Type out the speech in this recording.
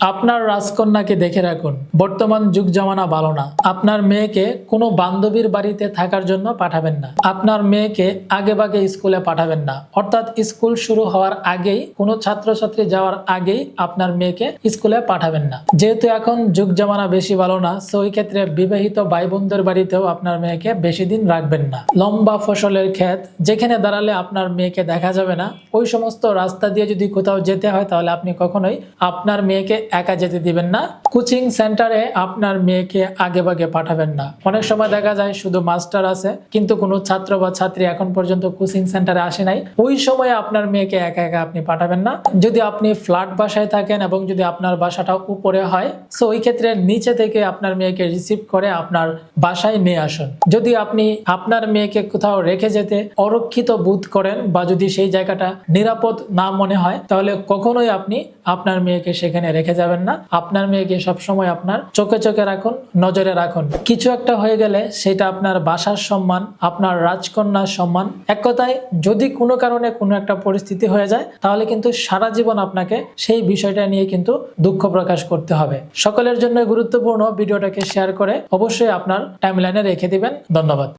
আপনার রাজকন্যাকে দেখে রাখুন, বর্তমান যুগ জামানা ভালো না। আপনার মেয়েকে কোনো বান্ধবীর বাড়িতে থাকার জন্য পাঠাবেন না। আপনার মেয়েকে আগে ভাগে স্কুলে পাঠাবেন না, অর্থাৎ স্কুল শুরু হওয়ার আগেই, কোনো ছাত্রছাত্রী যাওয়ার আগেই আপনার মেয়েকে স্কুলে পাঠাবেন না। যেহেতু এখন যুগ জামানা বেশি ভালো না, সো ওই ক্ষেত্রে বিবাহিত ভাই বোনদের বাড়িতেও আপনার মেয়েকে বেশি দিন রাখবেন না। লম্বা ফসলের ক্ষেত যেখানে দাঁড়ালে আপনার মেয়েকে দেখা যাবে না, ওই সমস্ত রাস্তা দিয়ে যদি কোথাও যেতে হয় তাহলে আপনি কখনোই আপনার মেয়েকে একা যেতে দিবেন না। কোচিং সেন্টারে আপনার মেয়েকে আগে ভাগে পাঠাবেন না। অনেক সময় দেখা যায় শুধু মাস্টার আছে কিন্তু কোনো ছাত্র বা ছাত্রী এখন পর্যন্ত কোচিং সেন্টারে আসে নাই, ওই সময়ে আপনার মেয়েকে একা একা আপনি পাঠাবেন না। যদি আপনি ফ্ল্যাট বাসায় থাকেন এবং যদি আপনার বাসাটা উপরে হয়, সো ওই ক্ষেত্রে নিচে থেকে আপনার মেয়েকে রিসিভ করে আপনার বাসায় নিয়ে আসুন। যদি আপনি আপনার মেয়েকে কোথাও রেখে যেতে অরক্ষিত বোধ করেন বা যদি সেই জায়গাটা নিরাপদ না মনে হয়, তাহলে কখনোই আপনি আপনার মেয়েকে সেখানে রেখে যাবেন না। আপনার মেয়েকে সবসময় আপনার চোখে চোখে রাখুন, নজরে রাখুন। কিছু একটা হয়ে গেলে সেটা আপনার বাসার সম্মান, আপনার রাজকন্যার সম্মান। এক কথায় যদি কোনো কারণে কোনো একটা পরিস্থিতি হয়ে যায় তাহলে কিন্তু সারা জীবন আপনাকে সেই বিষয়টা নিয়ে কিন্তু দুঃখ প্রকাশ করতে হবে। সকলের জন্য গুরুত্বপূর্ণ, ভিডিওটাকে শেয়ার করে অবশ্যই আপনার টাইমলাইনে রেখে দিবেন। ধন্যবাদ।